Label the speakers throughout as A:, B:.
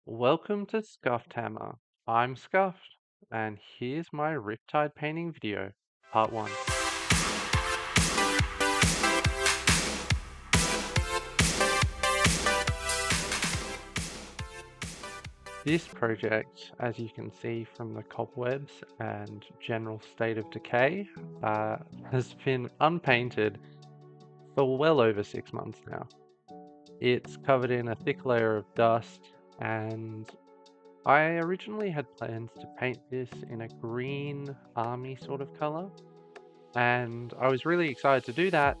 A: Welcome to Scuffed Hammer. I'm Scuffed, and here's my Riptide painting video, part 1. This project, as you can see from the cobwebs and general state of decay, has been unpainted for well over 6 months now. It's covered in a thick layer of dust, and I originally had plans to paint this in a green army sort of color, and I was really excited to do that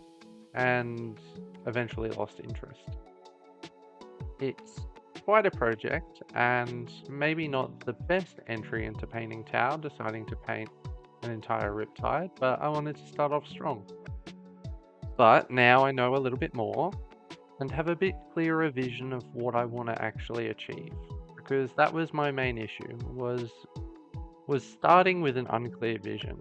A: and eventually lost interest. It's quite a project and maybe not the best entry into painting Tau, deciding to paint an entire Riptide, but I wanted to start off strong. But now I know a little bit more and have a bit clearer vision of what I want to actually achieve, because that was my main issue, was starting with an unclear vision.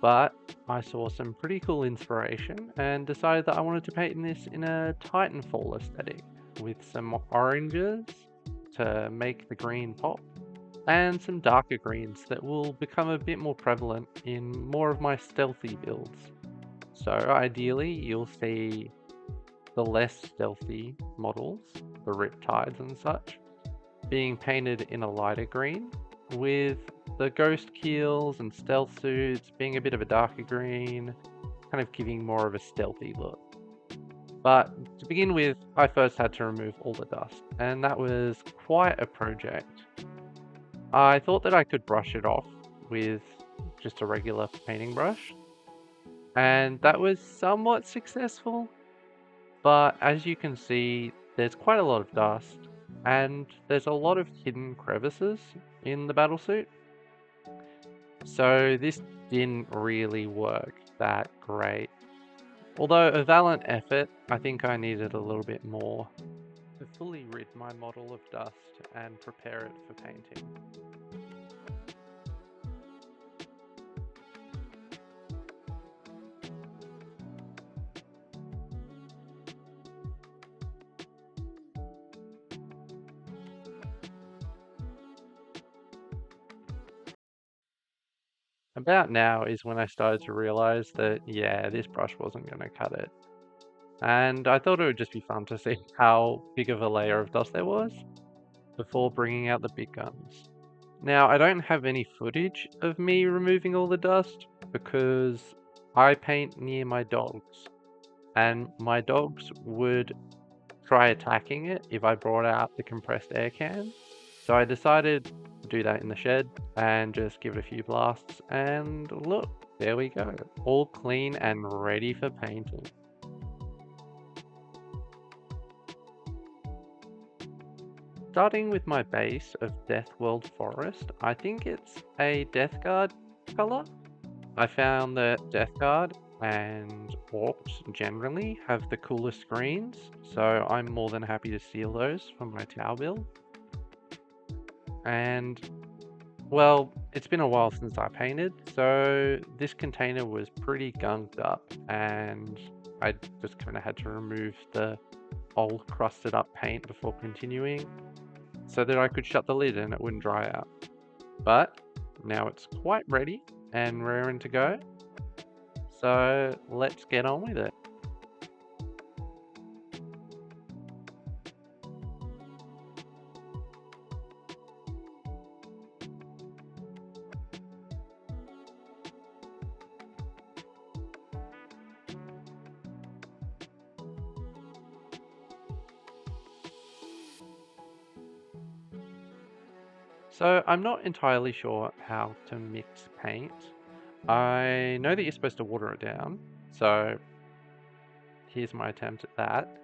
A: But I saw some pretty cool inspiration and decided that I wanted to paint this in a Titanfall aesthetic with some oranges to make the green pop and some darker greens that will become a bit more prevalent in more of my stealthy builds. So ideally you'll see the less stealthy models, the Riptides and such, being painted in a lighter green, with the ghost keels and stealth suits being a bit of a darker green, kind of giving more of a stealthy look. But to begin with, I first had to remove all the dust, and that was quite a project. I thought that I could brush it off with just a regular painting brush, and that was somewhat successful, but as you can see, there's quite a lot of dust, and there's a lot of hidden crevices in the battlesuit. So this didn't really work that great. Although a valiant effort, I think I needed a little bit more to fully rid my model of dust and prepare it for painting. About now is when I started to realize that, yeah, this brush wasn't going to cut it. And I thought it would just be fun to see how big of a layer of dust there was before bringing out the big guns. Now, I don't have any footage of me removing all the dust because I paint near my dogs, and my dogs would try attacking it if I brought out the compressed air can. So I decided to do that in the shed and just give it a few blasts, and look, there we go, all clean and ready for painting. Starting with my base of Death World Forest, I think it's a Death Guard color. I found that Death Guard and Orcs generally have the coolest screens, so I'm more than happy to steal those from my Tau build. And, well, it's been a while since I painted, so this container was pretty gunked up, and I just kind of had to remove the old crusted up paint before continuing, so that I could shut the lid and it wouldn't dry out. But now it's quite ready and raring to go, so let's get on with it. So I'm not entirely sure how to mix paint. I know that you're supposed to water it down, so here's my attempt at that.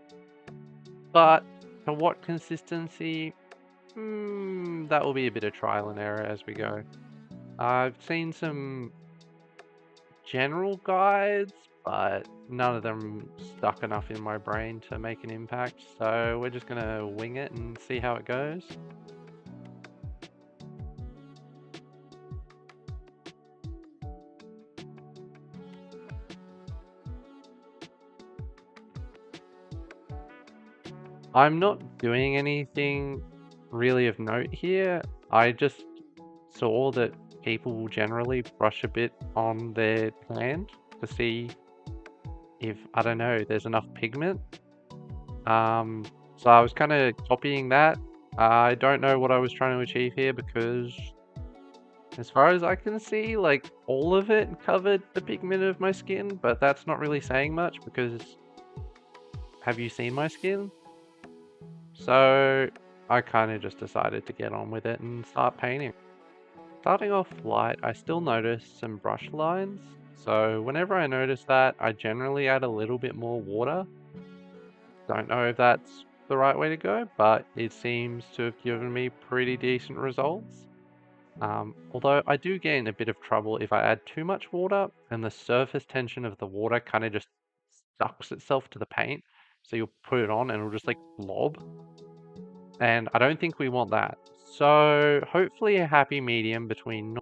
A: But to what consistency? That will be a bit of trial and error as we go. I've seen some general guides, but none of them stuck enough in my brain to make an impact, so we're just gonna wing it and see how it goes. I'm not doing anything really of note here. I just saw that people will generally brush a bit on their hand to see if, I don't know, there's enough pigment. So I was kind of copying that. I don't know what I was trying to achieve here because as far as I can see, like all of it covered the pigment of my skin, but that's not really saying much because have you seen my skin? So I kind of just decided to get on with it and start painting. Starting off light, I still notice some brush lines. So whenever I notice that, I generally add a little bit more water. Don't know if that's the right way to go, but it seems to have given me pretty decent results. Although I do get in a bit of trouble if I add too much water and the surface tension of the water kind of just sucks itself to the paint. So you'll put it on and it'll just like blob. And I don't think we want that. So hopefully a happy medium between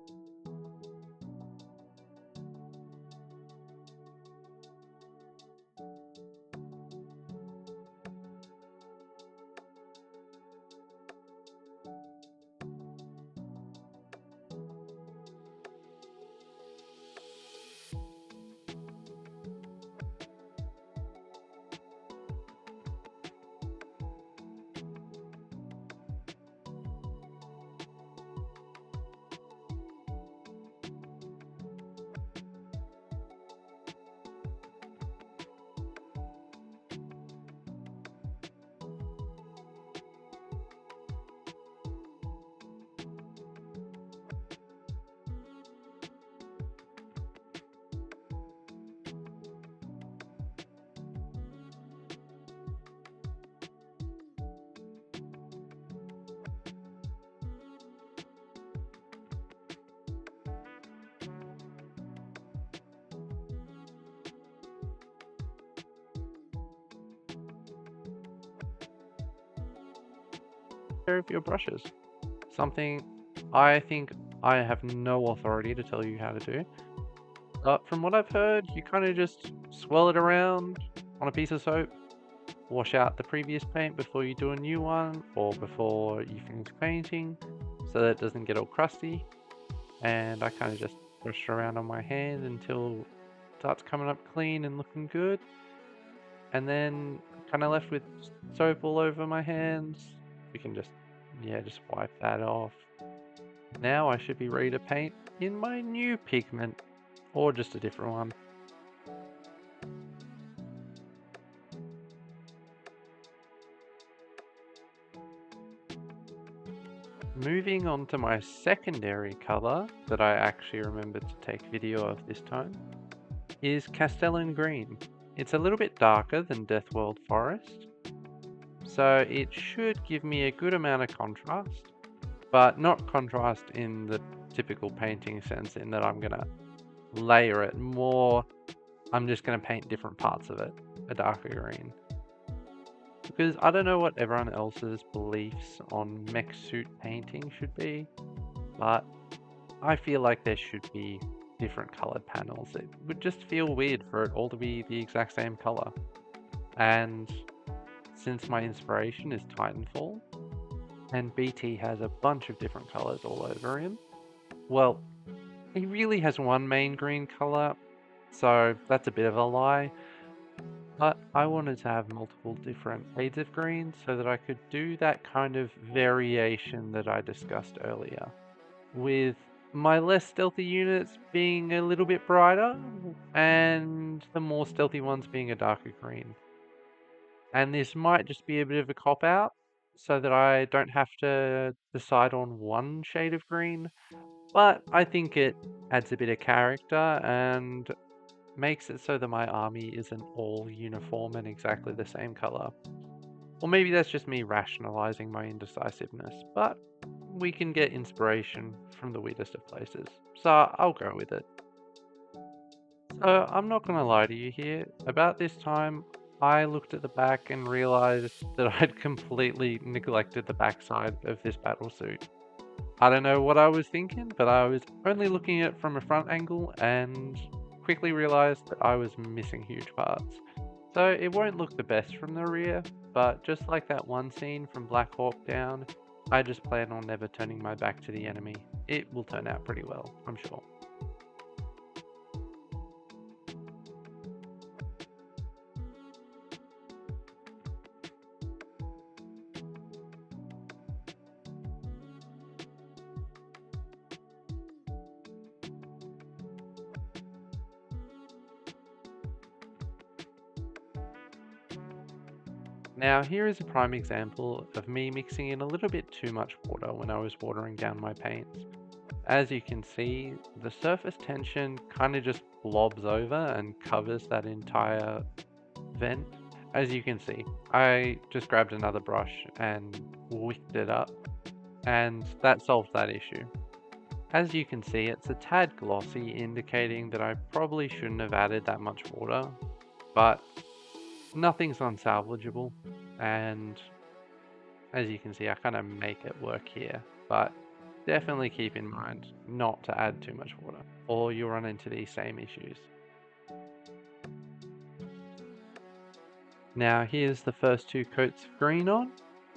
A: care of your brushes. Something I think I have no authority to tell you how to do. But from what I've heard, you kind of just swirl it around on a piece of soap, wash out the previous paint before you do a new one or before you finish painting so that it doesn't get all crusty. And I kind of just brush around on my hand until it starts coming up clean and looking good. And then kind of left with soap all over my hands. We can just, yeah, just wipe that off. Now I should be ready to paint in my new pigment or just a different one. Moving on to my secondary color that I actually remembered to take video of this time is Castellan Green. It's a little bit darker than Deathworld Forest, so it should give me a good amount of contrast, but not contrast in the typical painting sense in that I'm gonna layer it more. I'm just gonna paint different parts of it a darker green. Because I don't know what everyone else's beliefs on mech suit painting should be, but I feel like there should be different colored panels. It would just feel weird for it all to be the exact same color. And since my inspiration is Titanfall, and BT has a bunch of different colors all over him, well, he really has one main green color, so that's a bit of a lie. But I wanted to have multiple different shades of green so that I could do that kind of variation that I discussed earlier. With my less stealthy units being a little bit brighter and the more stealthy ones being a darker green. And this might just be a bit of a cop out so that I don't have to decide on one shade of green, but I think it adds a bit of character and makes it so that my army isn't all uniform and exactly the same color. Or maybe that's just me rationalizing my indecisiveness, but we can get inspiration from the weirdest of places, so I'll go with it. So I'm not gonna lie to you here, about this time I looked at the back and realized that I'd completely neglected the backside of this battlesuit. I don't know what I was thinking, but I was only looking at it from a front angle and quickly realized that I was missing huge parts. So it won't look the best from the rear, but just like that one scene from Black Hawk Down, I just plan on never turning my back to the enemy. It will turn out pretty well, I'm sure. Now here is a prime example of me mixing in a little bit too much water when I was watering down my paints. As you can see, the surface tension kind of just blobs over and covers that entire vent. As you can see, I just grabbed another brush and wicked it up, and that solved that issue. As you can see, it's a tad glossy, indicating that I probably shouldn't have added that much water, but nothing's unsalvageable, and as you can see, I kind of make it work here, but definitely keep in mind not to add too much water, or you'll run into these same issues. Now here's the first two coats of green on,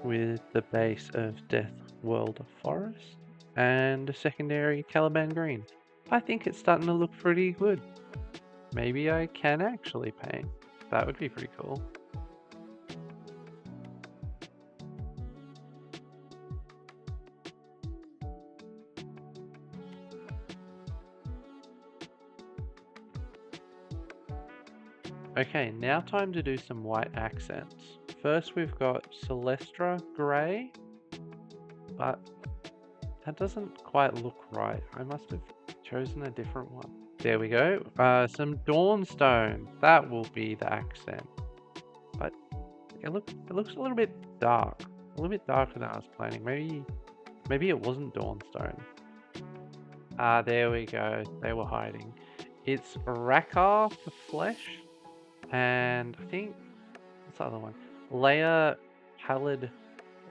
A: with the base of Death World Forest, and a secondary Caliban green. I think it's starting to look pretty good. Maybe I can actually paint. That would be pretty cool. Okay, now time to do some white accents. First we've got Celestra Grey, but that doesn't quite look right. I must have chosen a different one. There we go. Some Dawnstone. That will be the accent. But it looks a little bit dark. A little bit darker than I was planning. Maybe it wasn't Dawnstone. There we go. They were hiding. It's Rakar for flesh. And I think, what's the other one? Leia Pallid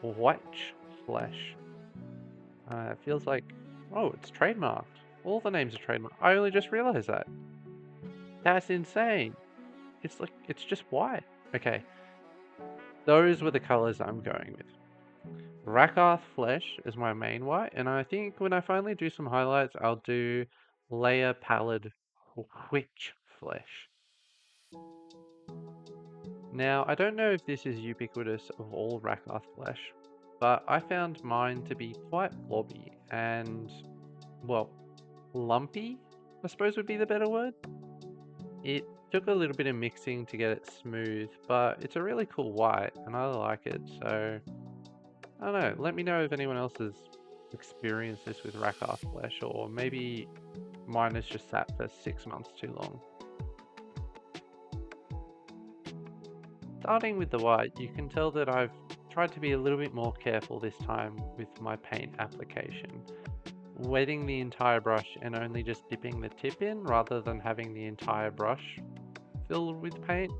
A: White Flesh. It feels like, oh, it's trademarked. All the names are trademarked. I only just realized that. That's insane. It's just white. Okay. Those were the colors I'm going with. Rakarth Flesh is my main white, and I think when I finally do some highlights, I'll do Leia Pallid Witch Flesh. Now, I don't know if this is ubiquitous of all Rakarth flesh, but I found mine to be quite blobby and, well, lumpy, I suppose would be the better word. It took a little bit of mixing to get it smooth, but it's a really cool white and I like it, so I don't know, let me know if anyone else has experienced this with Rakarth flesh, or maybe mine has just sat for 6 months too long. Starting with the white, you can tell that I've tried to be a little bit more careful this time with my paint application. Wetting the entire brush and only just dipping the tip in rather than having the entire brush filled with paint.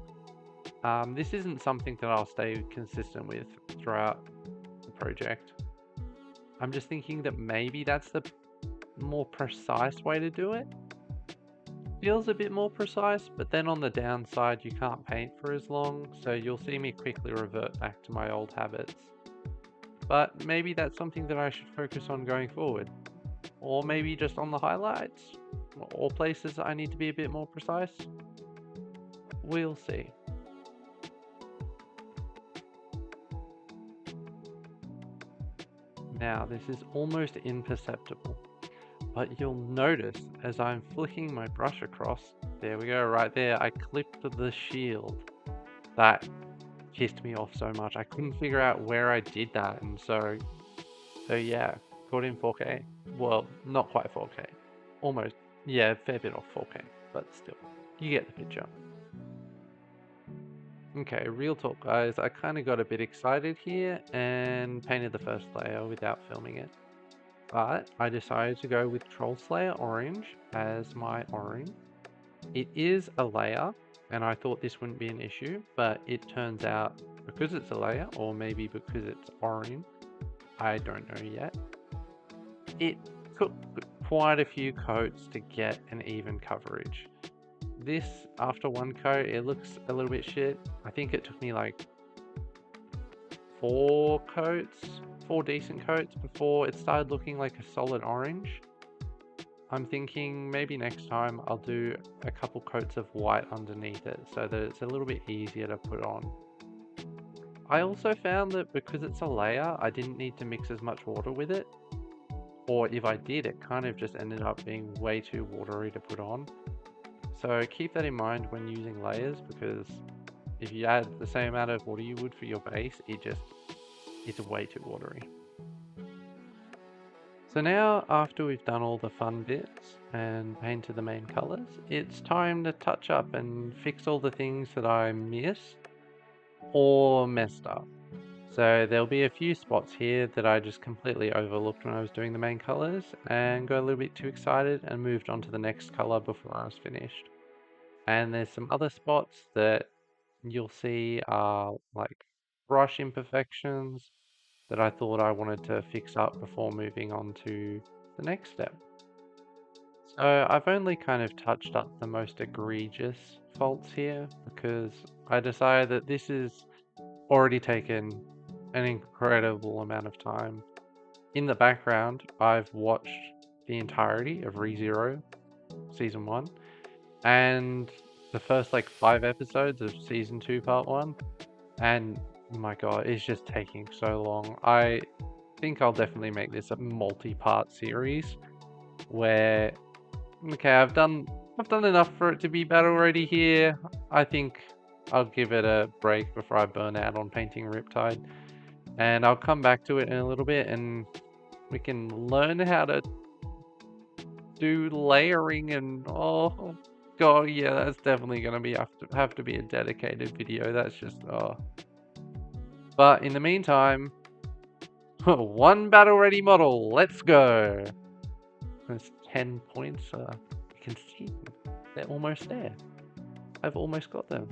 A: This isn't something that I'll stay consistent with throughout the project. I'm just thinking that maybe that's the more precise way to do it. Feels a bit more precise, but then on the downside you can't paint for as long, so you'll see me quickly revert back to my old habits. But maybe that's something that I should focus on going forward. Or maybe just on the highlights, or places I need to be a bit more precise. We'll see. Now this is almost imperceptible, but you'll notice as I'm flicking my brush across, there we go, right there, I clipped the shield. That pissed me off so much. I couldn't figure out where I did that, and so yeah, caught in 4K. Well, not quite 4K. Almost, yeah, fair bit off 4K, but still, you get the picture. Okay, real talk guys, I kind of got a bit excited here and painted the first layer without filming it. But I decided to go with Troll Slayer Orange as my orange. It is a layer, and I thought this wouldn't be an issue, but it turns out because it's a layer, or maybe because it's orange, I don't know yet, it took quite a few coats to get an even coverage. This, after one coat, it looks a little bit shit. I think it took me like 4 coats 4 decent coats before it started looking like a solid orange. I'm thinking maybe next time I'll do a couple coats of white underneath it so that it's a little bit easier to put on. I also found that because it's a layer, I didn't need to mix as much water with it. Or if I did, it kind of just ended up being way too watery to put on. So keep that in mind when using layers, because if you add the same amount of water you would for your base, it's way too watery. So now, after we've done all the fun bits and painted the main colors, it's time to touch up and fix all the things that I missed or messed up. So there'll be a few spots here that I just completely overlooked when I was doing the main colors and got a little bit too excited and moved on to the next color before I was finished. And there's some other spots that you'll see are like brush imperfections that I thought I wanted to fix up before moving on to the next step. So I've only kind of touched up the most egregious faults here because I decided that this is already taken an incredible amount of time. In the background, I've watched the entirety of ReZero Season 1 and the first like 5 episodes of Season 2 Part 1, and my god, it's just taking so long. I think I'll definitely make this a multi-part series where, okay, I've done enough for it to be bad already here. I think I'll give it a break before I burn out on painting Riptide. And I'll come back to it in a little bit and we can learn how to do layering and oh god, yeah, that's definitely gonna be have to be a dedicated video. That's just But in the meantime, one battle ready model, let's go. There's 10 points, you can see them. They're almost there. I've almost got them.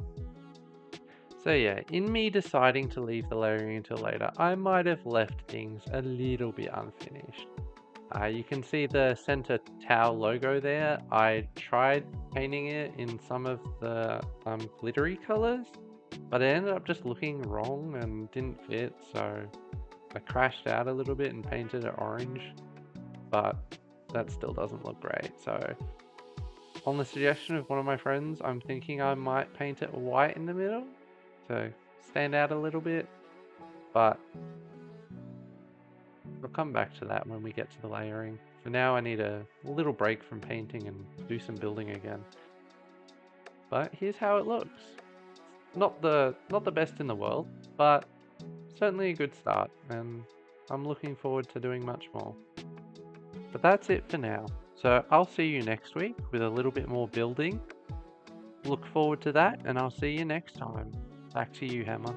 A: So yeah, in me deciding to leave the layering until later, I might have left things a little bit unfinished. You can see the center towel logo there. I tried painting it in some of the glittery colors, but it ended up just looking wrong and didn't fit, so I crashed out a little bit and painted it orange, but that still doesn't look great. So on the suggestion of one of my friends, I'm thinking I might paint it white in the middle to stand out a little bit, but we'll come back to that when we get to the layering. For now, I need a little break from painting and do some building again. But here's how it looks. Not the best in the world, but certainly a good start, and I'm looking forward to doing much more. But that's it for now. So I'll see you next week with a little bit more building. Look forward to that, and I'll see you next time. Back to you, Hammer.